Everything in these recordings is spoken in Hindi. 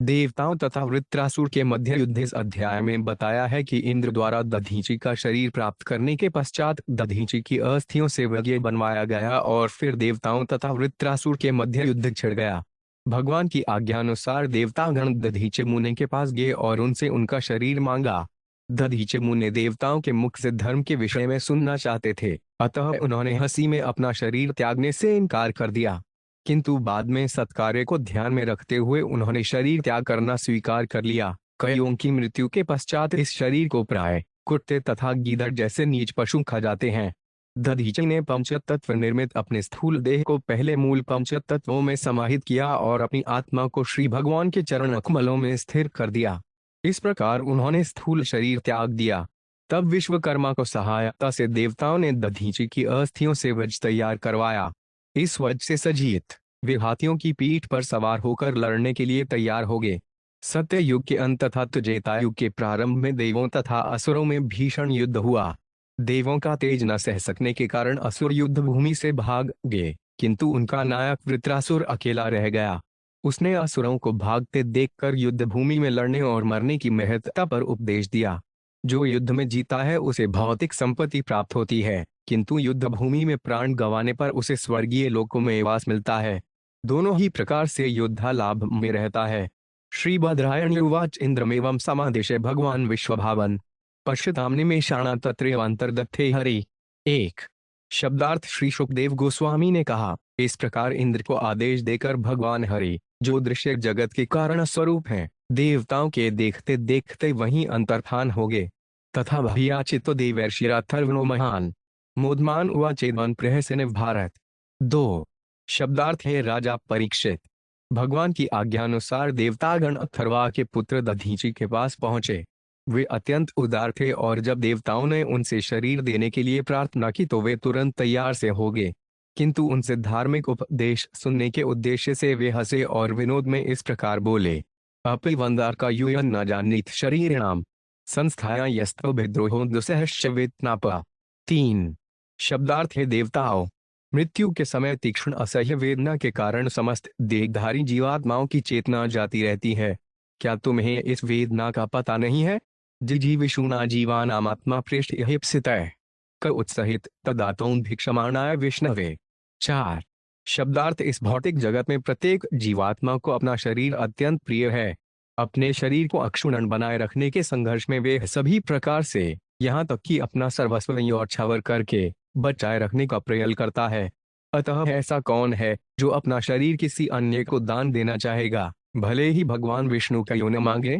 देवताओं तथा वृत्रासुर के मध्य युद्ध। इस अध्याय में बताया है कि इंद्र द्वारा दधीचि का शरीर प्राप्त करने के पश्चात दधीचि की अस्थियों से यज्ञ बनवाया गया और फिर देवताओं तथा वृत्रासुर के मध्य युद्ध छिड़ गया। भगवान की आज्ञानुसार देवतागण दधीचि मुनि के पास गए और उनसे उनका शरीर मांगा। दधीचि मुनि देवताओं के मुख से धर्म के विषय में सुनना चाहते थे, अतः उन्होंने हंसी में अपना शरीर त्यागने से इनकार कर दिया। किंतु बाद में सत्कार्य को ध्यान में रखते हुए उन्होंने शरीर त्याग करना स्वीकार कर लिया। कईयों की मृत्यु के पश्चात इस शरीर को प्राय कुत्ते तथा गीदड़ जैसे नीच पशु खा जाते हैं। दधीचि ने पंचतत्व निर्मित अपने स्थूल देह को पहले मूल पंचतत्वों में समाहित किया और अपनी आत्मा को श्री भगवान के चरण कमलों में स्थिर कर दिया। इस प्रकार उन्होंने स्थूल शरीर त्याग दिया। तब विश्वकर्मा को सहायता से देवताओं ने दधीचि की अस्थियों से वज्र तैयार करवाया। इस वज्र से सजीत वे हाथियों की पीठ पर सवार होकर लड़ने के लिए तैयार हो गए। सत्य युग के अंत तथा त्रेता युग के प्रारंभ में देवों तथा असुरों में भीषण युद्ध हुआ। देवों का तेज न सह सकने के कारण असुर युद्ध भूमि से भाग गए, किंतु उनका नायक वृत्रासुर अकेला रह गया। उसने असुरों को भागते देखकर युद्ध भूमि में लड़ने और मरने की महत्ता पर उपदेश दिया। जो युद्ध में जीता है उसे भौतिक संपत्ति प्राप्त होती है, किंतु युद्ध भूमि में प्राण गंवाने पर उसे स्वर्गीय लोकों में वास मिलता है। दोनों ही प्रकार से योद्धा लाभ में रहता है। श्री बद्रायण उवाच इंद्रमेवं समादेशे भगवान विश्वभावन पश्यताम निमेषाणा तत्रैवांतर्दत्ते हरि। एक शब्दार्थ श्री सुखदेव गोस्वामी ने कहा, इस प्रकार इंद्र को आदेश देकर भगवान हरि, जो दृश्य जगत के कारण स्वरूप हैं, देवताओं के देखते देखते वहीं अंतर्धान हो गए। तथा भयाचितो देवर्षिराथर्वणो महान मोदमान उवाचेदन प्रहसनिव भारत। दो शब्दार्थ है राजा परीक्षित। भगवान की आज्ञानुसार देवतागण अथर्वा के पुत्र दधीचि के पास पहुंचे। वे अत्यंत उदार थे और जब देवताओं ने उनसे शरीर देने के लिए प्रार्थना की तो वे तुरंत तैयार से हो गए। किंतु उनसे धार्मिक उपदेश सुनने के उद्देश्य से वे हंसे और विनोद में इस प्रकार बोले, अपि वंदार का यूयन न जानित शरीरिणाम संस्थाया यस्तो विद्रोहो दुसहश्चवित्नापा। तीन शब्दार्थ है देवताओं। मृत्यु के समय तीक्ष्ण असह्य वेदना के कारण समस्त देहधारी जीवात्माओं की चेतना जाती रहती है। क्या तुम्हें इस वेदना का पता नहीं है? जिजीविषूणा जीवानामात्मा पृष्ठ हिप्सितः क उत्सहित तदातों भिक्षमाणाय विष्णवे। चार शब्दार्थ इस भौतिक जगत में प्रत्येक जीवात्मा को अपना शरीर अत्यंत प्रिय है। अपने शरीर को अक्षुण्ण बनाए रखने के संघर्ष में वे सभी प्रकार से, यहाँ तक कि अपना सर्वस्व न्योछावर करके बचाए रखने का प्रयत्न करता है। अतः ऐसा कौन है जो अपना शरीर किसी अन्य को दान देना चाहेगा, भले ही भगवान विष्णु का यूं न मांगे?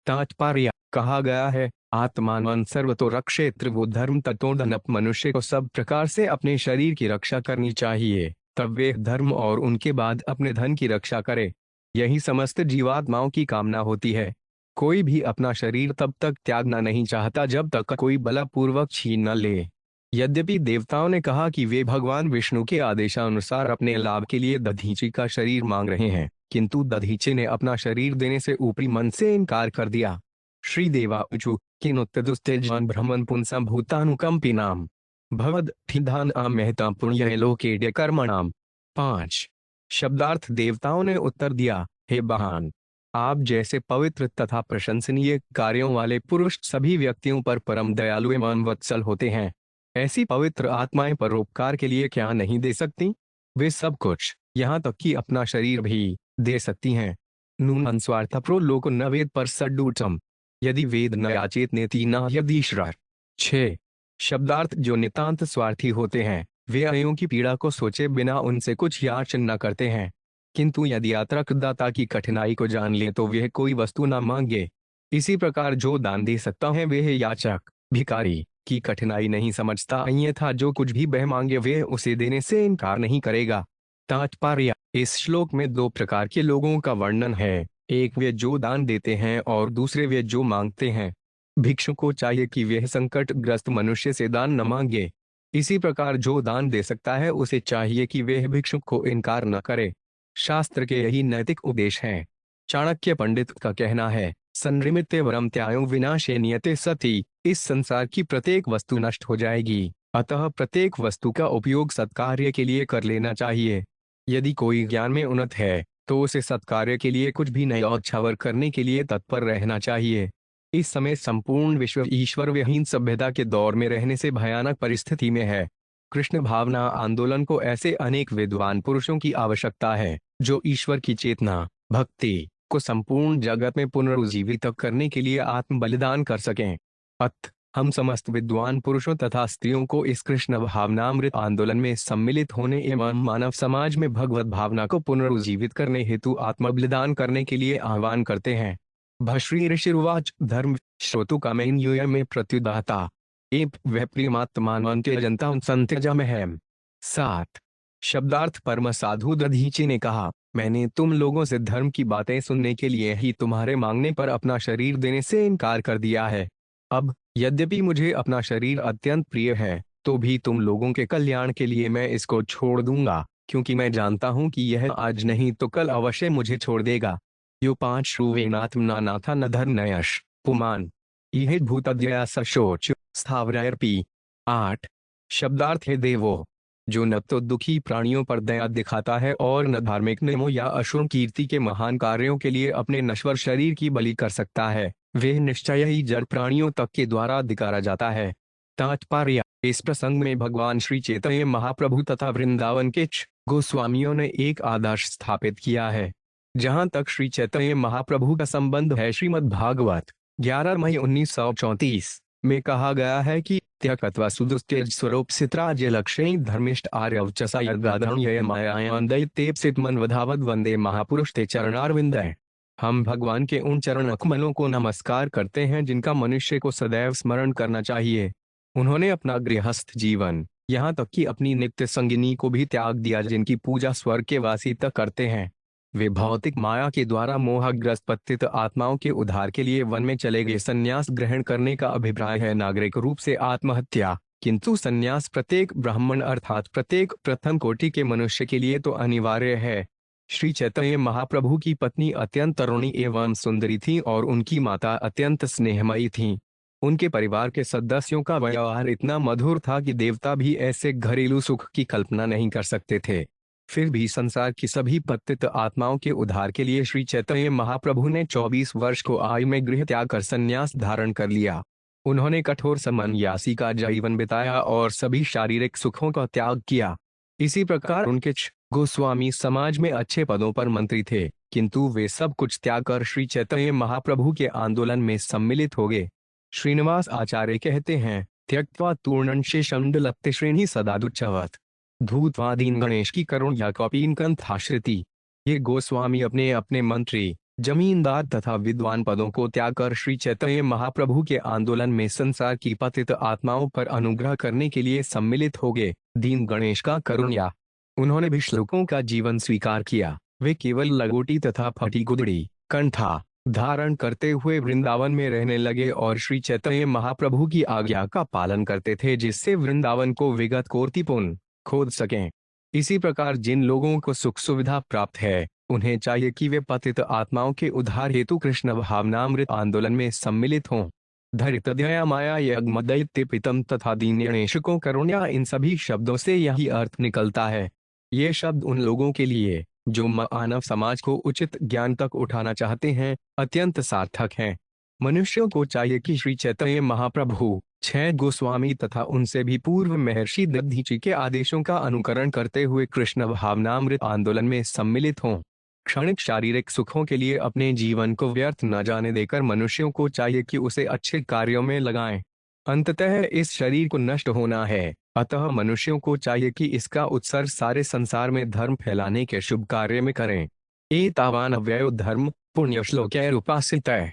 तात्पर्य कहा गया है, आत्मान सर्वतो रक्षेत्र वो धर्म तत्वोदनप। मनुष्य को सब प्रकार से अपने शरीर की रक्षा करनी चाहिए, तब वे धर्म और उनके बाद अपने धन की रक्षा करे। यही समस्त जीवात्माओं की कामना होती है। कोई भी अपना शरीर तब तक त्यागना नहीं चाहता जब तक कोई बलपूर्वक छीन न ले। यद्यपि देवताओं ने कहा कि वे भगवान विष्णु के आदेशानुसार अपने लाभ के लिए दधीचि का शरीर मांग रहे हैं, किंतु दधीचि ने अपना शरीर देने से ऊपरी मन से इनकार कर दिया। श्री देवाचु किनुत्तदुस्तेजान ब्रह्मन पुंसम भूतानुकंपिनाम भवद ठिधान महता पुण्य लोके कर्मणाम। पांच शब्दार्थ देवताओं ने उत्तर दिया, हे बहान, आप जैसे पवित्र तथा प्रशंसनीय कार्यों वाले पुरुष सभी व्यक्तियों पर परम दयालु एवं वत्सल होते हैं। ऐसी पवित्र आत्माएं परोपकार के लिए क्या नहीं दे सकती? वे सब कुछ, यहाँ तक कि अपना शरीर भी दे सकती हैं। नून स्वार्थप्रो लोको न वेद पर सड्डूटम यदि वेद न याचेत नेति न यदीश्वर। 6 शब्दार्थ जो नितांत स्वार्थी होते हैं, वे अन्यों की पीड़ा को सोचे बिना उनसे कुछ याचन न करते हैं। किंतु यदि यात्रकदाता की कठिनाई को जान ले तो वह कोई वस्तु न मांगे। इसी प्रकार जो दान दे सकता है वह याचक भिखारी की कठिनाई नहीं समझता, अन्यथा जो कुछ भी वह मांगे वह उसे देने से इनकार नहीं करेगा। तात्पर्य इस श्लोक में 2 प्रकार के लोगों का वर्णन है, एक वे जो दान देते हैं और दूसरे वे जो मांगते हैं। भिक्षु को चाहिए कि वह संकटग्रस्त मनुष्य से दान न मांगे। इसी प्रकार जो दान दे सकता है उसे चाहिए कि वह भिक्षुक को इनकार न करे। शास्त्र के यही नैतिक उपदेश हैं। चाणक्य पंडित का कहना है, संरिमिते वरम त्यायो विनाशे नियते सति। इस संसार की प्रत्येक वस्तु नष्ट हो जाएगी, अतः प्रत्येक वस्तु का उपयोग सत्कार्य के लिए कर लेना चाहिए। यदि कोई ज्ञान में उन्नत है तो उसे सत्कार्य के लिए कुछ भी न्योछावर करने के लिए तत्पर रहना चाहिए। इस समय संपूर्ण विश्व ईश्वर विहीन सभ्यता के दौर में रहने से भयानक परिस्थिति में है। कृष्ण भावना आंदोलन को ऐसे अनेक विद्वान पुरुषों की आवश्यकता है जो ईश्वर की चेतना, भक्ति को संपूर्ण जगत में पुनरुज्जीवित करने के लिए आत्म बलिदान कर सकें। अतः हम समस्त विद्वान पुरुषों तथा स्त्रियों को इस कृष्ण भावनामृत आंदोलन में सम्मिलित होने एवं मानव समाज में भगवत भावना को पुनरुज्जीवित करने हेतु आत्म बलिदान करने के लिए आह्वान करते हैं। भश्री ऋषिर्वाच धर्म श्रोतु कामेन यूय में प्रत्युदाता एप वह प्रियमात्मान्त्यजंता संत्यजमहम। 7 शब्दार्थ परम साधु दधीचि ने कहा, मैंने तुम लोगों से धर्म की बातें सुनने के लिए ही तुम्हारे मांगने पर अपना शरीर देने से इनकार कर दिया है। अब यद्यपि मुझे अपना शरीर अत्यंत प्रिय है, तो भी तुम लोगों के कल्याण के लिए मैं इसको छोड़ दूंगा, क्योंकि मैं जानता हूं कि यह आज नहीं तो कल अवश्य मुझे छोड़ देगा। यो 5 श्रुवेनात्मना नाथा न धर्मनयश पुमान यह भूतद्यया सशोच स्थावरायर्पी। 8 शब्दार्थ है देवो, जो न तो दुखी प्राणियों पर दया दिखाता है और न धार्मिक नियमों या अशुभ कीर्ति के महान कार्यों के लिए अपने नश्वर शरीर की बलि कर सकता है, वे निश्चय ही जड़ प्राणियों तक के द्वारा धिकारा जाता है। तात्पर्य, इस प्रसंग में भगवान श्री चैतन्य महाप्रभु तथा वृंदावन के गोस्वामियों ने एक आदर्श स्थापित किया है। जहां तक श्री चैतन्य महाप्रभु का संबंध है, श्रीमद् भागवत 11 मई 1934 में कहा गया है कि त्यक्त्वा सुदुस्त्यज स्वरूप सित्राज्य लक्ष्य धर्मिष्ठ आर्यवचसा यद्गाधर्म मायायां दैत्येप्सित मनवधावत वंदे महापुरुष ते चरणारविंदे। हम भगवान के उन चरण कमलों को नमस्कार करते हैं जिनका मनुष्य को सदैव स्मरण करना चाहिए। उन्होंने अपना गृहस्थ जीवन, यहाँ तक कि अपनी नित्य संगिनी को भी त्याग दिया, जिनकी पूजा स्वर्ग के वासी तक करते हैं। वे भौतिक माया के द्वारा मोहग्रस्त पतित आत्माओं के उद्धार के लिए वन में चले गए। संन्यास ग्रहण करने का अभिप्राय है नागरिक रूप से आत्महत्या, किंतु संन्यास प्रत्येक ब्राह्मण अर्थात प्रत्येक प्रथम कोटि के मनुष्य के लिए तो अनिवार्य है। श्री चैतन्य महाप्रभु की पत्नी अत्यंत तरुणी एवं सुंदरी थी और उनकी माता अत्यंत स्नेहमयी थी। उनके परिवार के सदस्यों का व्यवहार इतना मधुर था कि देवता भी ऐसे घरेलू सुख की कल्पना नहीं कर सकते थे। फिर भी संसार की सभी पतित आत्माओं के उद्धार के लिए श्री चैतन्य महाप्रभु ने 24 वर्ष को आयु में गृह त्याग कर संन्यास धारण कर लिया। उन्होंने कठोर समन्यासी का जीवन बिताया और सभी शारीरिक सुखों का त्याग किया। इसी प्रकार उनके गोस्वामी समाज में अच्छे पदों पर मंत्री थे, किंतु वे सब कुछ त्याग कर श्री चैतन्य महाप्रभु के आंदोलन में सम्मिलित हो गए। श्रीनिवास आचार्य कहते हैं, त्यक्त्वा तूर्णं शेषं लप्ते श्रेणी सदा दुच्छवत् धूतवादीन गणेश की करुण या कौपीन कंथाश्रिति। ये गोस्वामी अपने अपने मंत्री, जमींदार तथा विद्वान पदों को त्याग कर श्री चैतन्य महाप्रभु के आंदोलन में संसार की पतित आत्माओं पर अनुग्रह करने के लिए सम्मिलित हो गए। दीन गणेश का करुणया, उन्होंने भी श्लोकों का जीवन स्वीकार किया। वे केवल लगोटी तथा फटी गुदड़ी कंठा धारण करते हुए वृंदावन में रहने लगे और श्री चैतन्य महाप्रभु की आज्ञा का पालन करते थे, जिससे वृंदावन को विगत कोटिपुन खोद सकें। इसी प्रकार जिन लोगों को सुख सुविधा प्राप्त है, उन्हें चाहिए कि वे पतित आत्माओं के उद्धार हेतु कृष्ण भावनामृत आंदोलन में सम्मिलित हों। धरितदया माया यज्ञ दैत्य पितम तथा दीनगणेश को करुणया, इन सभी शब्दों से यही अर्थ निकलता है। ये शब्द उन लोगों के लिए जो मानव समाज को उचित ज्ञान तक उठाना चाहते हैं अत्यंत सार्थक हैं। मनुष्यों को चाहिए कि श्री चैतन्य महाप्रभु, 6 गोस्वामी तथा उनसे भी पूर्व महर्षि दधीचि के आदेशों का अनुकरण करते हुए कृष्ण भावनामृत आंदोलन में सम्मिलित हों। क्षणिक शारीरिक सुखों के लिए अपने जीवन को व्यर्थ न जाने देकर मनुष्यों को चाहिए कि उसे अच्छे कार्यों में लगाएं। अंततः इस शरीर को नष्ट होना है, अतः मनुष्यों को चाहिए कि इसका उत्सर्ग सारे संसार में धर्म फैलाने के शुभ कार्य में करें। एतावान अव्ययो धर्म पुण्य श्लोकैरुपासितः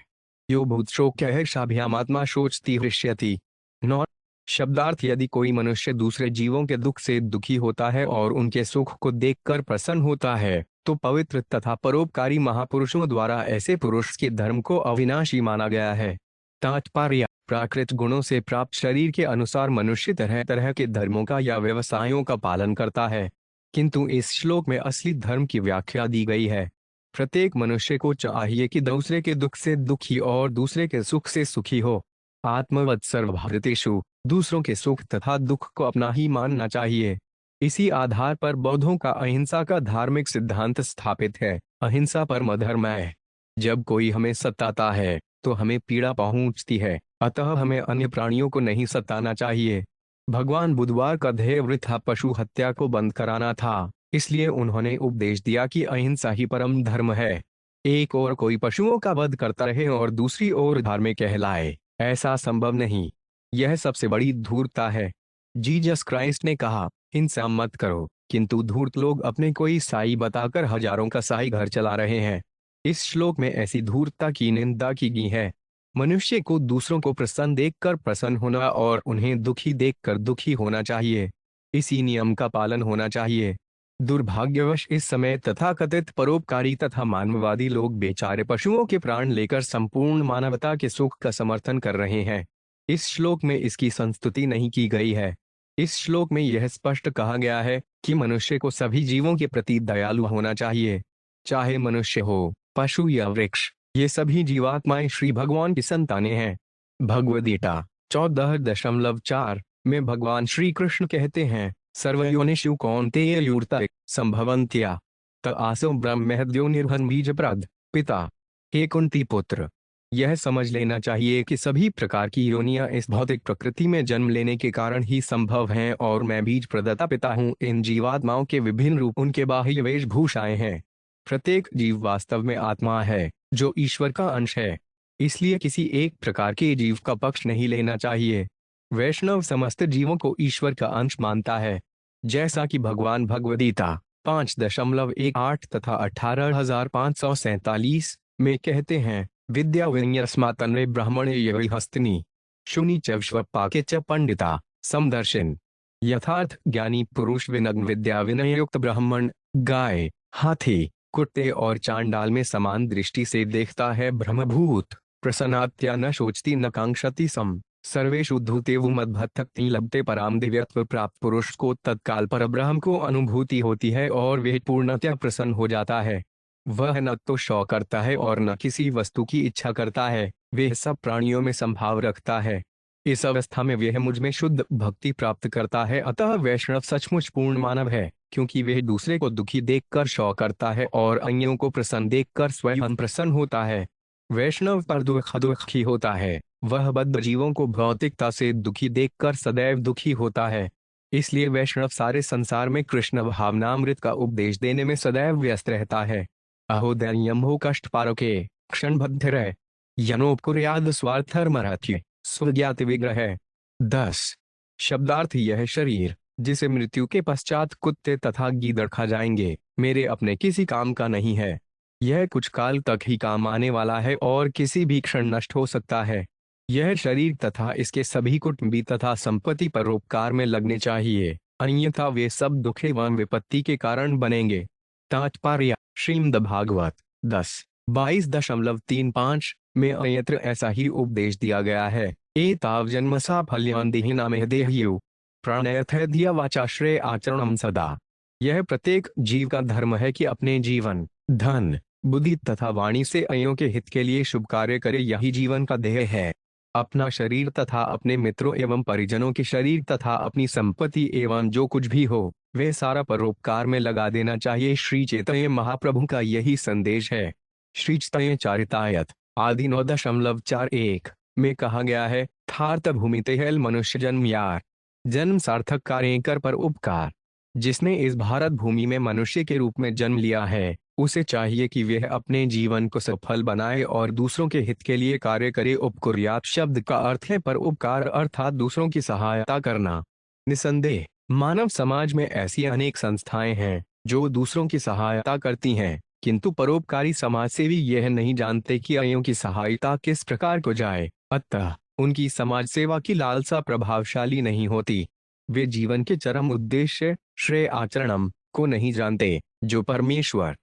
यो भूतशोक्यः शाभ्यामात्मा शोचति हृष्यति। 9 शब्दार्थ, यदि कोई मनुष्य दूसरे जीवों के दुख से दुखी होता है और उनके सुख को देखकर प्रसन्न होता है, तो पवित्र तथा परोपकारी महापुरुषों द्वारा ऐसे पुरुष के धर्म को अविनाशी माना गया है। तात्पर्य, प्राकृत गुणों से प्राप्त शरीर के अनुसार मनुष्य तरह तरह के धर्मों का या व्यवसायों का पालन करता है, किंतु इस श्लोक में असली धर्म की व्याख्या दी गई है। प्रत्येक मनुष्य को चाहिए कि दूसरे के दुख से दुखी और दूसरे के सुख से सुखी हो। आत्मवत् सर्वभारतेषु, दूसरों के सुख तथा दुख को अपना ही मानना चाहिए। इसी आधार पर बौद्धों का अहिंसा का धार्मिक सिद्धांत स्थापित है। अहिंसा परम धर्म है। जब कोई हमें सताता है तो हमें पीड़ा पहुंचती है, अतः हमें अन्य प्राणियों को नहीं सताना चाहिए। भगवान बुधवार का ध्येय वृथा पशु हत्या को बंद कराना था, इसलिए उन्होंने उपदेश दिया कि अहिंसा ही परम धर्म है। एक ओर कोई पशुओं का वध करता रहे और दूसरी ओर धार्मिक कहलाए, ऐसा संभव नहीं। यह सबसे बड़ी धूर्तता है। जीसस क्राइस्ट ने कहा, हिंसा मत करो, किंतु धूर्त लोग अपने कोई साई बताकर हजारों का साई घर चला रहे हैं। इस श्लोक में ऐसी धूर्तता की निंदा की गई है। मनुष्य को दूसरों को प्रसन्न देखकर प्रसन्न होना और उन्हें दुखी देखकर दुखी होना चाहिए। इसी नियम का पालन होना चाहिए। दुर्भाग्यवश इस समय तथाकथित परोपकारी तथा मानववादी लोग बेचारे पशुओं के प्राण लेकर संपूर्ण मानवता के सुख का समर्थन कर रहे हैं। इस श्लोक में इसकी संस्तुति नहीं की गई है। इस श्लोक में यह स्पष्ट कहा गया है कि मनुष्य को सभी जीवों के प्रति दयालु होना चाहिए, चाहे मनुष्य हो, पशु या वृक्ष। ये सभी जीवात्माएं श्री भगवान की संतानें हैं। भगवद गीता 14.4 में भगवान श्री कृष्ण कहते हैं, सर्वयोनिषु कौन्तेय यूर्त संभवन्त्या त आसो ब्रह्महद्यो निर्भन बीजप्रद पिता। हे कुंती पुत्र, यह समझ लेना चाहिए कि सभी प्रकार की योनियां इस भौतिक प्रकृति में जन्म लेने के कारण ही संभव हैं और मैं बीज प्रदाता पिता हूँ। इन जीवात्माओं के विभिन्न रूप उनके बाह्य वेशभूषाएं हैं। प्रत्येक जीव वास्तव में आत्मा है जो ईश्वर का अंश है, इसलिए किसी एक प्रकार के जीव का पक्ष नहीं लेना चाहिए। वैष्णव समस्त जीवों को ईश्वर का अंश मानता है, जैसा कि भगवान भगवद गीता 5.18 तथा 18,547 में कहते हैं, विद्या विन्यस्मातन्वे ब्राह्मणे यवि हस्तनी शुनि च विश्वपाके च पंडिता समदर्शन। यथार्थ ज्ञानी पुरुष विनग्न विद्या विनय युक्त ब्राह्मण गाय, हाथी, कुत्ते और चांडाल में समान दृष्टि से देखता है। ब्रह्मभूत प्रसन्नात्या न शोचती न कांक्षति सम सर्वेषु धूतेषु मद्भक्ति लभते पराम दिव्यत्व प्राप्त पुरुष को तत्काल परब्रह्म को अनुभूति होती है और वह पूर्णतया प्रसन्न हो जाता है। वह न तो शौक करता है और न किसी वस्तु की इच्छा करता है। वह सब प्राणियों में संभाव रखता है। इस अवस्था में वह मुझ में शुद्ध भक्ति प्राप्त करता है। अतः वैष्णव सचमुच पूर्ण मानव है, क्योंकि वह दूसरे को दुखी देखकर शौक करता है और अन्यों को प्रसन्न देखकर स्वयं प्रसन्न होता है। वैष्णव पर दुखी होता है। वह बद्ध जीवों को भौतिकता से दुखी देखकर सदैव दुखी होता है। इसलिए वैष्णव सारे संसार में कृष्ण भावनामृत का उपदेश देने में सदैव व्यस्त रहता है। अहोदयम्भो कष्ट पारोके क्षणभद्र यनोपकुर्याद स्वार्थर्मरथ्य स्वज्ञात विग्रह। 10 शब्दार्थ यह शरीर, जिसे मृत्यु के पश्चात कुत्ते तथा गीदड़ खा जाएंगे, मेरे अपने किसी काम का नहीं है। यह कुछ काल तक ही काम आने वाला है और किसी भी क्षण नष्ट हो सकता है। यह शरीर तथा इसके सभी कुटुंबी तथा संपत्ति परोपकार में लगने चाहिए, अन्यथा वे सब दुख एवं विपत्ति के कारण बनेंगे। तात्पर्य श्रीमद् भागवत 10:22.35 में अन्यत्र ऐसा ही उपदेश दिया गया है। एताव जन्म साफल्यं देहिनां देह्यु प्राणयथ धिया वाचा श्रेय आचरणं सदा। यह प्रत्येक जीव का धर्म है कि अपने जीवन, धन, बुद्धि तथा वाणी से अन्यों के हित के लिए शुभ कार्य करे। यही जीवन का ध्येय है। अपना शरीर तथा अपने मित्रों एवं परिजनों के शरीर तथा अपनी संपत्ति एवं जो कुछ भी हो, वे सारा परोपकार में लगा देना चाहिए। श्री चैतन्य महाप्रभु का यही संदेश है। श्री चैतन्य चरितायत आदि 9.41 में कहा गया है, थार्थ भूमि तेहल मनुष्य जन्म यार, जन्म सार्थक कार्य कर पर उपकार। जिसने इस भारत भूमि में मनुष्य के रूप में जन्म लिया है, उसे चाहिए कि वह अपने जीवन को सफल बनाए और दूसरों के हित के लिए कार्य करे। उपकुर्यात शब्द का अर्थ है पर उपकार, अर्थात दूसरों की सहायता करना। निसंदेह मानव समाज में ऐसी अनेक संस्थाएं हैं जो दूसरों की सहायता करती हैं, किंतु परोपकारी समाज सेवी यह नहीं जानते कि अन्यों की सहायता किस प्रकार को जाए, अतः उनकी समाज सेवा की लालसा प्रभावशाली नहीं होती। वे जीवन के चरम उद्देश्य श्रेय आचरणम को नहीं जानते, जो परमेश्वर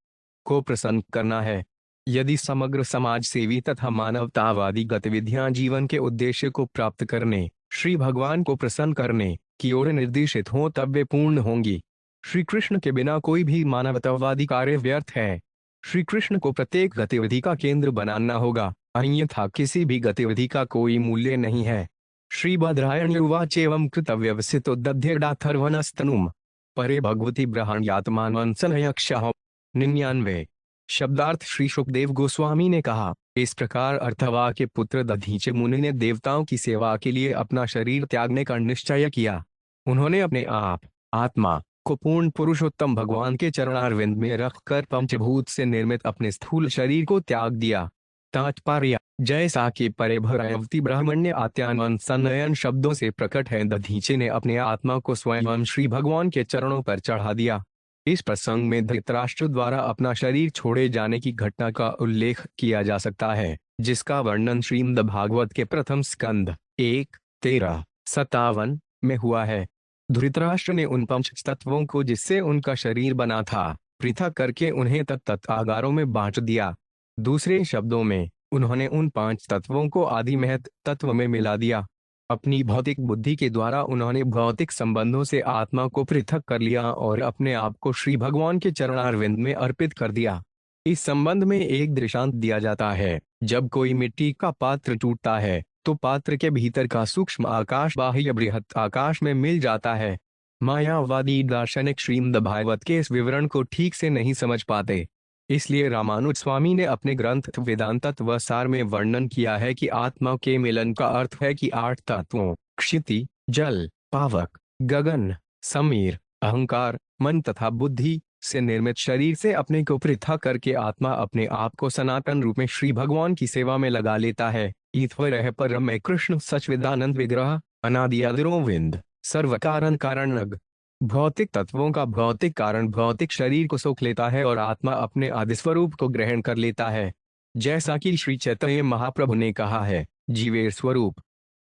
को प्रसन्न करना है। यदि समग्र समाज सेवी तथा मानवतावादी गतिविधियां जीवन के उद्देश्य को प्राप्त करने, श्री भगवान को प्रसन्न करने की ओर निर्देशित हों, तब वे पूर्ण होंगी। श्री कृष्ण के बिना कोई भी मानवतावादी कार्य व्यर्थ है। श्री कृष्ण को प्रत्येक गतिविधि का केंद्र बनाना होगा, अन्यथा किसी भी गतिविधि का कोई मूल्य नहीं है। श्री बद्रायण उवाच एवं कृतव्यवसितो दध्यडाथर्वणस्तनुम परे भगवती ब्रह्मण्यात्मान संयक्षः। 99। शब्दार्थ श्री सुखदेव गोस्वामी ने कहा, इस प्रकार अर्थवा के पुत्र दधीचे मुनि ने देवताओं की सेवा के लिए अपना शरीर त्यागने का निश्चय किया। उन्होंने अपने आप आत्मा को पूर्ण पुरुषोत्तम भगवान के चरणारविंद में रखकर पंचभूत से निर्मित अपने स्थूल शरीर को त्याग दिया। तात्पर्य, जैसा कि परे भगवती ब्राह्मण्य आत्यानंद संनयन शब्दों से प्रकट है, दधीचे ने अपने आत्मा को स्वयं श्री भगवान के चरणों पर चढ़ा दिया। इस प्रसंग में धृतराष्ट्र द्वारा अपना शरीर छोड़े जाने की घटना का उल्लेख किया जा सकता है, जिसका वर्णन श्रीमद् भागवत के प्रथम स्कंद 1:13-57 में हुआ है। धृतराष्ट्र ने उन पंच तत्वों को जिससे उनका शरीर बना था पृथक करके उन्हें तत्त आगारों में बांट दिया। दूसरे शब्दों में, उन्होंने उन 5 तत्वों को आदि महत तत्व में मिला दिया। अपनी भौतिक बुद्धि के द्वारा उन्होंने भौतिक संबंधों से आत्मा को पृथक कर लिया और अपने आप को श्री भगवान के चरणारविंद में अर्पित कर दिया। इस संबंध में एक दृष्टांत दिया जाता है। जब कोई मिट्टी का पात्र टूटता है तो पात्र के भीतर का सूक्ष्म आकाश बाह्य बृहत आकाश में मिल जाता है। मायावादी दार्शनिक श्रीमद् भागवत के इस विवरण को ठीक से नहीं समझ पाते। इसलिए रामानुज स्वामी ने अपने ग्रंथ वेदांतत्व सार में वर्णन किया है कि आत्मा के मिलन का अर्थ है कि 8 तत्वों क्षिति, जल, पावक, गगन, समीर, अहंकार, मन तथा बुद्धि से निर्मित शरीर से अपने को पृथक करके आत्मा अपने आप को सनातन रूप में श्री भगवान की सेवा में लगा लेता है। ईश्वर परम में कृष्ण सच्चिदानंद विग्रह अनादि अविरोविंद सर्व कारण कारणग। भौतिक तत्वों का भौतिक कारण भौतिक शरीर को सोख लेता है और आत्मा अपने आदि स्वरूप को ग्रहण कर लेता है। जैसा कि श्री चैतन्य महाप्रभु ने कहा है, जीवेर स्वरूप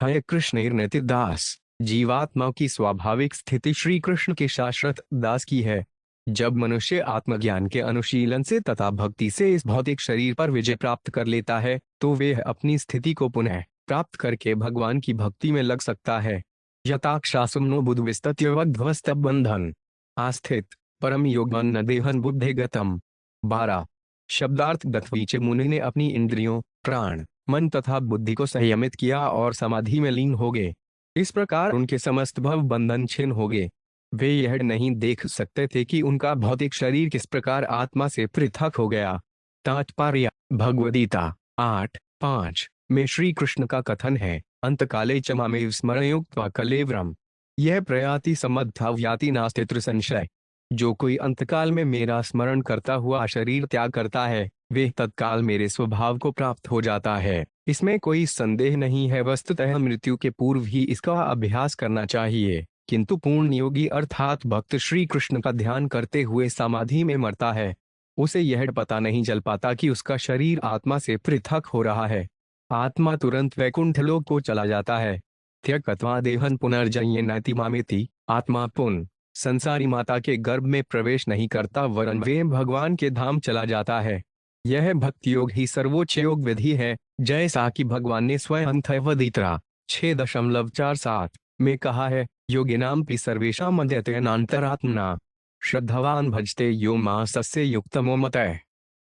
है कृष्ण नित्य दास। जीवात्मा की स्वाभाविक स्थिति श्री कृष्ण के शाश्वत दास की है। जब मनुष्य आत्मज्ञान के अनुशीलन से तथा भक्ति से इस भौतिक शरीर पर विजय प्राप्त कर लेता है तो वह अपनी स्थिति को पुनः प्राप्त करके भगवान की भक्ति में लग सकता है। यताक्षासुम्नो बुद्धविस्तत्यवध्वस्तबंधन आस्थित परम योगन देहन बुद्धि गतम। 12। शब्दार्थ दधीचे मुनि ने अपनी इंद्रियों, प्राण, मन तथा बुद्धि को संयमित किया और समाधि में लीन हो गए। इस प्रकार उनके समस्त भव बंधन छिन्न हो गए। वे यह नहीं देख सकते थे कि उनका भौतिक शरीर किस प्रकार आत्मा से पृथक हो गया। तात्पर्य, भगवद्गीता 8:5 में श्री कृष्ण का कथन है, अंतकाले च मामेव स्मरयुक्त्वा कलेवरम। यह प्रयाति समद्धा व्याति नास्ति संशय। जो कोई अंतकाल में मेरा स्मरण करता हुआ शरीर त्याग करता है वे तत्काल मेरे स्वभाव को प्राप्त हो जाता है। इसमें कोई संदेह नहीं है। वस्तुतः मृत्यु के पूर्व ही इसका अभ्यास करना चाहिए, किंतु पूर्ण योगी अर्थात भक्त श्री कृष्ण का ध्यान करते हुए समाधि में मरता है। उसे यह पता नहीं चल पाता कि उसका शरीर आत्मा से पृथक हो रहा है। आत्मा तुरंत वैकुंठ लोक को चला जाता है। त्यक्त्वा देहन पुनर्जन्य नैति मामेति। आत्मा पुनः संसारी माता के गर्भ में प्रवेश नहीं करता वरन वे भगवान के धाम चला जाता है। यह भक्ति योग ही सर्वोच्च योग विधि है, जैसा कि भगवान ने स्वयं भगवद्गीता 6:47 में कहा है, योगिनां पि सर्वेषां मध्यतेनान्तरात्मना श्रद्धावान भजते यो मासस्य युक्तमो मतः।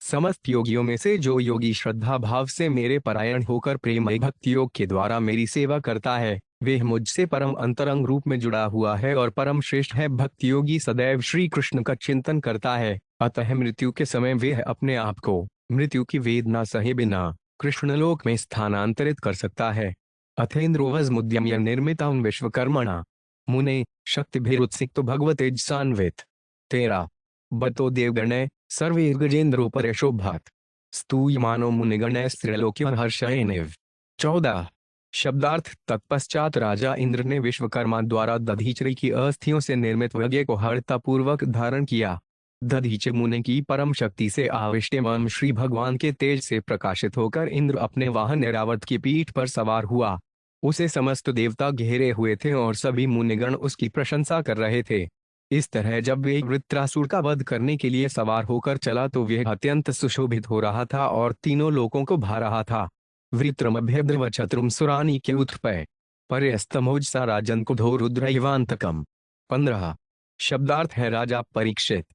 समस्त योगियों में से जो योगी श्रद्धा भाव से मेरे परायण होकर प्रेममय भक्ति योग के द्वारा मेरी सेवा करता है वह मुझसे परम अंतरंग रूप में जुड़ा हुआ है और परम श्रेष्ठ है। भक्ति योगी सदैव श्री कृष्ण का चिंतन करता है, अतः मृत्यु के समय वह अपने आप को मृत्यु की वेदना सहे बिना कृष्णलोक में स्थानांतरित कर सकता है। अथेन्द्रोवज्मुद्यम्य निर्मितां विश्वकर्मणा मुने शक्तिभिरुत्सिक्तो भगवतेजसान्वित। 13। बतो देवगणे सर्वैर्गजेन्द्रोपरि शोभात् स्तूयमानो मुनिगणैस्त्रिलोक्यहर्षेणेव। 14। शब्दार्थ तत्पश्चात राजा इंद्र ने विश्वकर्मा द्वारा दधीचि की अस्थियों से निर्मित यज्ञ को हर्षता पूर्वक धारण किया। दधीचि मुनि की परम शक्ति से आविष्ट एवं श्री भगवान के तेज से प्रकाशित होकर इंद्र अपने वाहन ऐरावत की पीठ पर सवार हुआ। उसे समस्त देवता घेरे हुए थे और सभी मुनिगण उसकी प्रशंसा कर रहे थे। इस तरह जब वे वृत्रासुर का वध करने के लिए सवार होकर चला तो वह अत्यंत सुशोभित हो रहा था और तीनों लोकों को भा रहा था। वृत्रमभ्यद्रवचतुर्म सुरानी के उत्पय पर्यस्तमोजसा राजन कुधो रुद्रैवांतकम। 15। शब्दार्थ है राजा परीक्षित।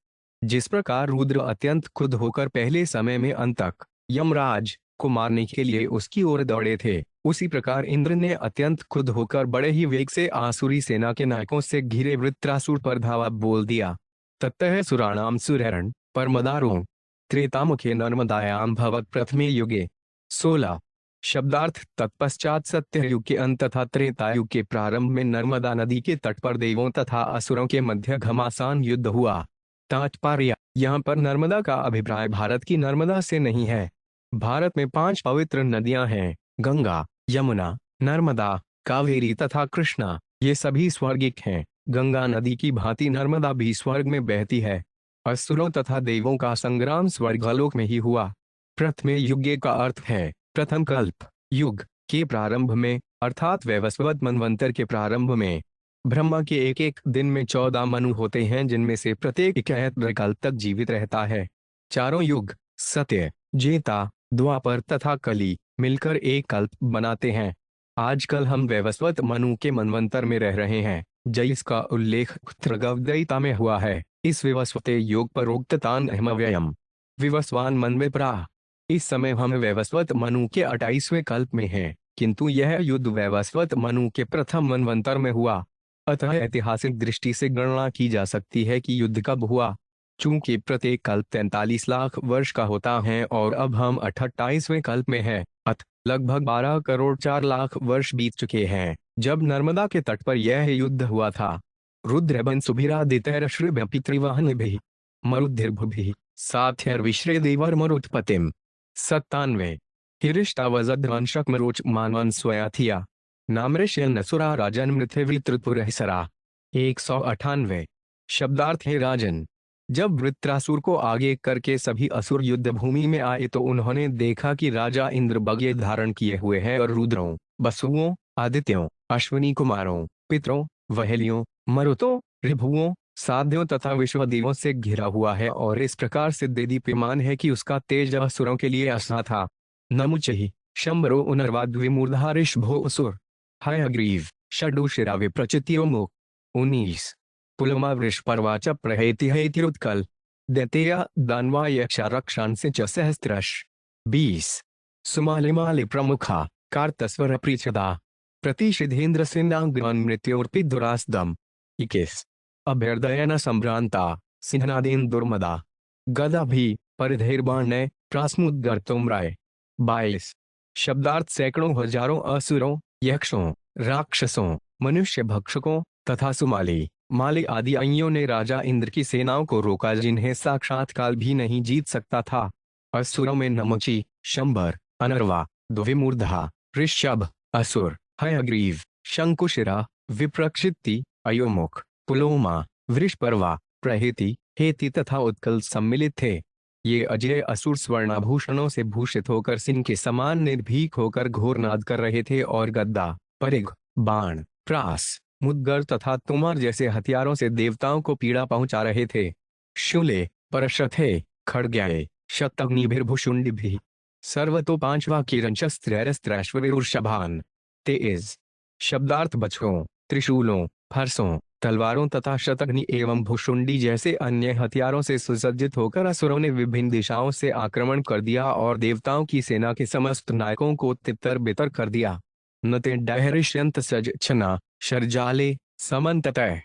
जिस प्रकार रुद्र अत्यंत क्रुद्ध होकर पहले समय में अंतक यमराज को मारने के लिए उसकी ओर दौड़े थे, उसी प्रकार इंद्र ने अत्यंत क्रुद्ध होकर बड़े ही वेग से आसुरी सेना के नायकों से घिरे वृत्रासुर पर धावा बोल दिया। ततः सुराणाम सुरहरण परमदारो त्रेतामुखे नर्मदायाम भवत प्रथमे युगे। 16 शब्दार्थ तत्पश्चात सत्ययुग के अंत तथा त्रेतायुग के प्रारंभ में नर्मदा नदी के तट पर देवों तथा असुरों के मध्य घमासान युद्ध हुआ। तात्पर्य, यहाँ पर नर्मदा का अभिप्राय भारत की नर्मदा से नहीं है। भारत में 5 पवित्र नदियां हैं, गंगा, यमुना, नर्मदा, कावेरी तथा कृष्णा। ये सभी स्वर्गिक हैं। गंगा नदी की भांति नर्मदा भी स्वर्ग में बहती है। असुरों तथा देवों का संग्राम स्वर्गलोक में ही हुआ। प्रथमे युगे का अर्थ है प्रथम कल्प। युग के प्रारंभ में अर्थात वैवस्वत मनवंतर के प्रारंभ में ब्रह्मा के एक एक दिन में 14 मनु होते हैं, जिनमें से प्रत्येक 71 कल्प तक जीवित रहता है। चारों युग सत्य, जेता, द्वापर तथा कली मिलकर एक कल्प बनाते हैं। आजकल हम वैवस्वत मनु के मनवंतर में रह रहे हैं, जिसका उल्लेख उत्तरगवदयिता में हुआ है। इस विवस्वते योग परोक्ततान अहमव्ययम विवस्वान मन में प्राह। इस समय हम वैवस्वत मनु के 28वें कल्प में हैं, किंतु यह युद्ध वैवस्वत मनु के प्रथम मनवंतर में हुआ। अतः ऐतिहासिक दृष्टि से गणना की जा सकती है कि युद्ध कब हुआ। चूंकि प्रत्येक कल्प 43 लाख वर्ष का होता है और अब हम 28वें कल्प में हैं, अतः लगभग 12 करोड़ 4 लाख वर्ष बीत चुके हैं जब नर्मदा के तट पर यह युद्ध हुआ था। रुद्रबन सुभिरादितैरश्रिभ्यपितृवाहनिभिः मरुद्भिर्भुभिः साथ्यर्विश्रेदेवर्मरुत्पत्तिम्। 97 हिरिष्टावजध्वंशकमरोच मानवन स्वयाथिया नामृष्य नसुरा राजन मृथ्वीतृपुरहिसरा। 198 शब्दार्थ है राजन, जब वृत्रासुर को आगे करके सभी असुर युद्ध भूमि में आए तो उन्होंने देखा कि राजा इंद्र बगये धारण किए हुए हैं और रुद्रों, वसुओं, आदित्यों, अश्विनी कुमारों, पितरों, वहेलियों, मरुतों, ऋभुओं, साध्यों तथा विश्वदेवों से घिरा हुआ है और इस प्रकार से दीप्यमान है कि उसका तेज असुरों के लिए असना था। नमुचहि शंबरो उनर्वाद विमूर्धा ऋषभो असुर हयग्रीव षडुशिरा विप्रचित्यो मुख। 19 पुलमा वृषपर्वाच प्रहेति हेतिरुत्कल दैतेया दानवा यक्षा रक्षांसि च सहस्त्रश। 20 सुमालिमालि प्रमुखा कार्तस्वर प्रीचदा प्रतिषिधेन्द्र सिन्नाग्रान मृत्योर्पिदुरास्दम। 21 अभ्यर्दयन संभ्रांता सिंहनादेन दुर्मदा गदा भी परिधैर्बाण्य प्रास्मुद्गर्तुम्राय। 22 शब्दार्थ सैकड़ों हजारों असुरों, यक्षों, राक्षसों, मनुष्य भक्षकों तथा सुमाली, माली आदि अइयों ने राजा इंद्र की सेनाओं को रोका, जिन्हें साक्षात काल भी नहीं जीत सकता था। असुरों में नमुची, शंबर, अनर्वा, द्विमूर्धा, ऋषभ, असुर, हयग्रीव, शंकुशिरा, विप्रक्षिति, अयोमुख, पुलोमा, वृषपर्वा, प्रहेति, हेति तथा उत्कल सम्मिलित थे। ये अजय असुर स्वर्णाभूषणों से भूषित होकर सिंह के समान निर्भीक होकर घोरनाद कर रहे थे और गद्दा, परिघ, बाण, प्रास, मुद्गर तथा तुमार जैसे हथियारों से देवताओं को पीड़ा पहुंचा रहे थे। शूले, परशथे, खड्गये, शतग्निभिर्भुषुंडिभिः सर्वतो पांचवा किरणशस्त्रैरस्त्रैश्वर्यवृषभान्। 23 शब्दार्थ बछड़ों, त्रिशूलों, फरसों, तलवारों तथा शतग्नि एवं भुषुंडी जैसे अन्य हथियारों से सुसज्जित होकर असुरों ने विभिन्न दिशाओं से आक्रमण कर दिया और देवताओं की सेना के समस्त नायकों को तितर बितर कर दिया। नते डहरिष्यंत सज छना शरजाले समन्ततः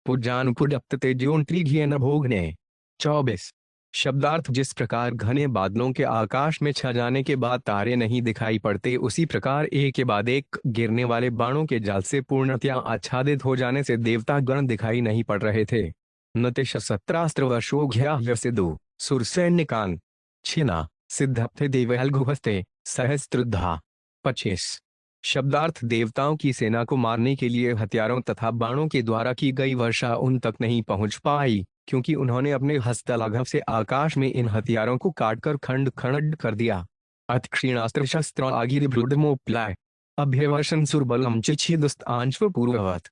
पुजानुपुडप्तते ज्योन्त्रिघ्येन भोगने। 24 शब्दार्थ जिस प्रकार घने बादलों के आकाश में छा जाने के बाद तारे नहीं दिखाई पड़ते, उसी प्रकार एक के बाद एक गिरने वाले बाणों के जाल से पूर्णतया आच्छादित हो जाने से देवता गण दिखाई नहीं पड़ रहे थे। नतिश 17 वर्षोघ्या सिद्धु सुरसैन्यकान छिना सिद्धप्थे देवहलघुहस्ते सहस्त्रधा। 25 शब्दार्थ देवताओं की सेना को मारने के लिए हथियारों तथा बाणों के द्वारा की गई वर्षा उन तक नहीं पहुंच पाई, क्योंकि उन्होंने अपने हस्तलाघव से आकाश में इन हथियारों को काटकर खंड खंड कर दिया। अथ क्षीणास्त्र शस्त्र आगिर्भ्लुडमोप्लाय अभ्यवर्षन सुरबलम चिच्छिदुस्तांश्व पूर्ववत।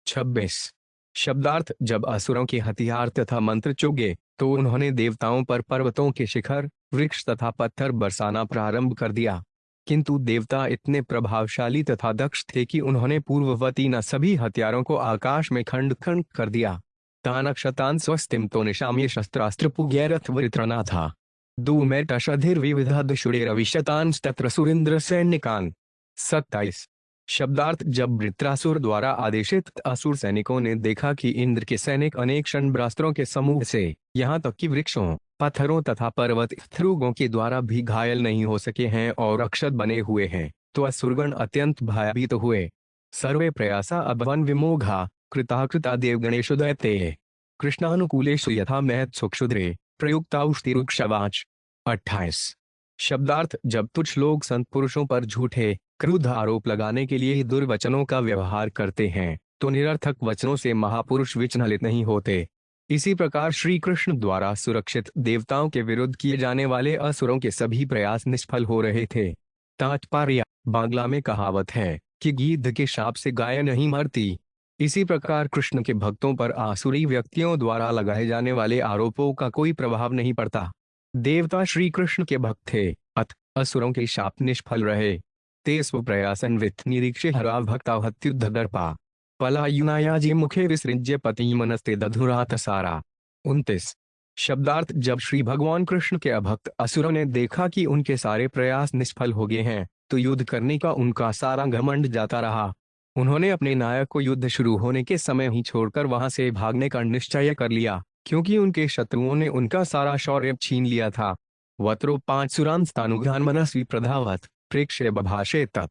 26 शब्दार्थ जब असुरों के हथियार तथा मंत्र चुगे तो उन्होंने देवताओं पर पर्वतों के शिखर, वृक्ष तथा पत्थर बरसाना प्रारंभ कर दिया, किंतु देवता इतने प्रभावशाली तथा दक्ष थे कि उन्होंने पूर्ववती न सभी हथियारों को आकाश में खंड खंड कर दिया। तानक्षतान स्वस्तिम तो निशाम्य शस्त्रास्त्र पुगैरथवरित्रना था दूमेटशधिर्विविधदशुरेरविशतान तत्र सुरेंद्र सैन्यकान। 27। शब्दार्थ जब वृत्रासुर द्वारा आदेशित असुर सैनिकों ने देखा कि इंद्र के सैनिक अनेक शस्त्रास्त्रों के समूह से यहाँ तक कि वृक्षों, पत्थरों तथा पर्वत ध्रुवों के द्वारा भी घायल नहीं हो सके हैं और अक्षत बने हुए हैं, तो असुरगण अत्यंत भयभीत हुए। सर्वे प्रयासा अभवन विमोघा कृताकृता देवगणेशु दैत्ये कृष्णानुकूलेषु यथा महत्सु क्षुद्रे प्रयुक्ताउष्टिरुक्षवाच। 28। शब्दार्थ जब कुछ लोग संत पुरुषों पर झूठे क्रूध आरोप लगाने के लिए दुर्वचनों का व्यवहार करते हैं, तो निरर्थक वचनों से महापुरुष विचलित नहीं होते। इसी प्रकार श्री कृष्ण द्वारा सुरक्षित देवताओं के विरुद्ध किए जाने वाले असुरों के सभी प्रयास निष्फल हो रहे थे। तात्पर्य, बांग्ला में कहावत है कि गिद्ध के शाप से गाय नहीं मरती। इसी प्रकार कृष्ण के भक्तों पर आसुरी व्यक्तियों द्वारा लगाए जाने वाले आरोपों का कोई प्रभाव नहीं पड़ता। देवता श्री कृष्ण के भक्त थे, अत असुरों के शाप निष्फल रहे। ते स्वप्रयासन्वित निरीक्षे हरा भक्ता हत्युद्ध दर्पा पलायुनायाजी मुखे विसृज्य पति मनस्ते दधुरात सारा। 29। शब्दार्थ जब श्री भगवान कृष्ण के अभक्त असुरों ने देखा कि उनके सारे प्रयास निष्फल हो गए हैं, तो युद्ध करने का उनका सारा घमंड जाता रहा। उन्होंने अपने नायक को युद्ध शुरू होने के समय ही छोड़कर वहां से भागने का निश्चय कर लिया, क्योंकि उनके शत्रुओं ने उनका सारा शौर्य छीन लिया था। वत्रो 5 सुरांस्तानुग्रहण मनस्वी प्रधावत प्रेक्ष्य बभाषे तप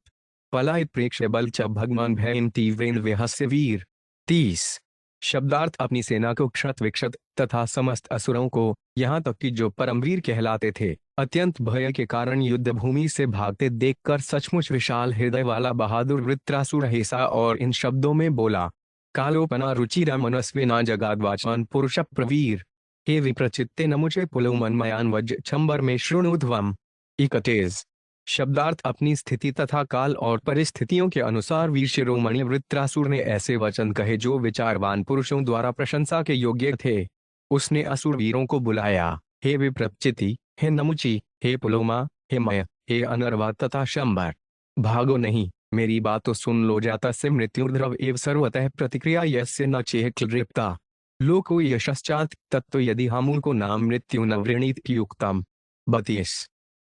पलायित प्रेक्ष्य बल च भगवान भयं तीव्रेण विहस्य वीर। 30। शब्दार्थ अपनी सेना को क्षत विक्षत तथा समस्त असुरों को, यहाँ तक कि जो परमवीर कहलाते थे, अत्यंत भय के कारण युद्ध भूमि से भागते देखकर सचमुच विशाल हृदय वाला बहादुर वृत्रासुर हेसा और इन शब्दों में बोला, कालोपना रुचिरा मनस्विना जगाद्वाचान पुरुष प्रवीर हे विप्रचित्ते नमुचे पुलो मनमयान वज छंबर में शृणुध्वम। 31। शब्दार्थ अपनी स्थिति तथा काल और परिस्थितियों के अनुसार वीर शिरोमणि वृत्रासुर ने ऐसे वचन कहे जो विचारवान पुरुषों द्वारा प्रशंसा के योग्य थे। उसने असुर वीरों को बुलाया, हे विप्रचिति, हे नमुची, हे पुलोमा, हे मय, हे अनर्वा तथा शंबर, भागो नहीं, मेरी बात तो सुन लो। जाता से मृत्युर्द्रव एव सर्वतः प्रतिक्रिया यस्य न चेत रिप्ता लोको यशश्चात तत्व यदि हमूल को नाम मृत्यु न वृणीत युक्तम। 32।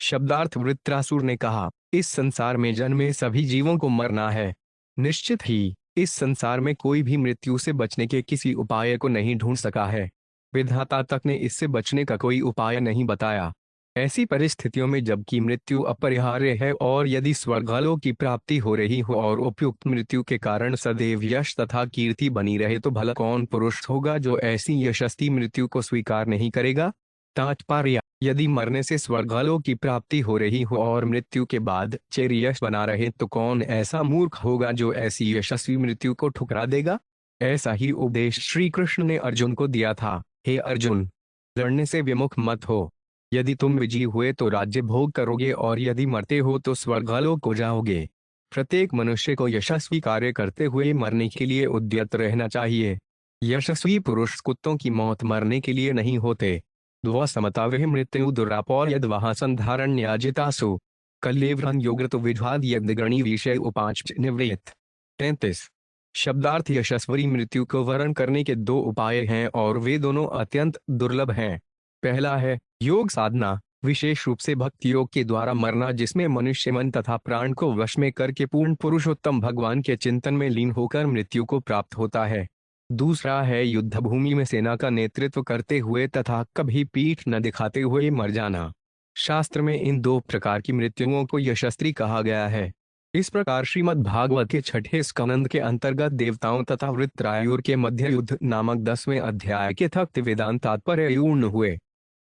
शब्दार्थ वृत्रासुर ने कहा, इस संसार में जन्मे सभी जीवों को मरना है। निश्चित ही इस संसार में कोई भी मृत्यु से बचने के किसी उपाय को नहीं ढूंढ सका है। विधाता तक ने इससे बचने का कोई उपाय नहीं बताया। ऐसी परिस्थितियों में जबकि मृत्यु अपरिहार्य है और यदि स्वर्गलोक की प्राप्ति हो रही हो और उपयुक्त मृत्यु के कारण सदैव यश तथा कीर्ति बनी रहे, तो भला कौन पुरुष होगा जो ऐसी यशस्वी मृत्यु को स्वीकार नहीं करेगा। तात्पर्य, यदि मरने से स्वर्गलोक की प्राप्ति हो रही हो और मृत्यु के बाद चिर यश बना रहे, तो कौन ऐसा मूर्ख होगा जो ऐसी यशस्वी मृत्यु को ठुकरा देगा। ऐसा ही उपदेश श्री कृष्ण ने अर्जुन को दिया था। हे अर्जुन, लड़ने से विमुख मत हो। यदि तुम विजयी हुए तो राज्य भोग करोगे और यदि मरते हो तो स्वर्गलोक को जाओगे। प्रत्येक मनुष्य को यशस्वी कार्य करते हुए मरने के लिए उद्यत रहना चाहिए। यशस्वी पुरुष कुत्तों की मौत मरने के लिए नहीं होते। द्वा समता वह मृत्यु दुरापौर यद वहा संधारण्याजितासु कल्लेव्रन योग्रत विज्वाद यज्ञगणी विषय उपाच निवृत्त। 33। शब्दार्थ यशस्वी मृत्यु को वरण करने के 2 उपाय हैं और वे दोनों अत्यंत दुर्लभ हैं। पहला है योग साधना, विशेष रूप से भक्ति योग के द्वारा मरना, जिसमें मनुष्य मन तथा प्राण को वश में करके पूर्ण पुरुषोत्तम भगवान के चिंतन में लीन होकर मृत्यु को प्राप्त होता है। दूसरा है युद्ध भूमि में सेना का नेतृत्व करते हुए तथा कभी पीठ न दिखाते हुए मर जाना। शास्त्र में इन 2 प्रकार की मृत्युओं को यशस्वी कहा गया है। इस प्रकार श्रीमद् भागवत के 6ठे स्कंद के अंतर्गत देवताओं तथा वृत्रासुर के मध्य युद्ध नामक 10वें अध्याय के तख्त वेदांत तात्पर्य पूर्ण हुए।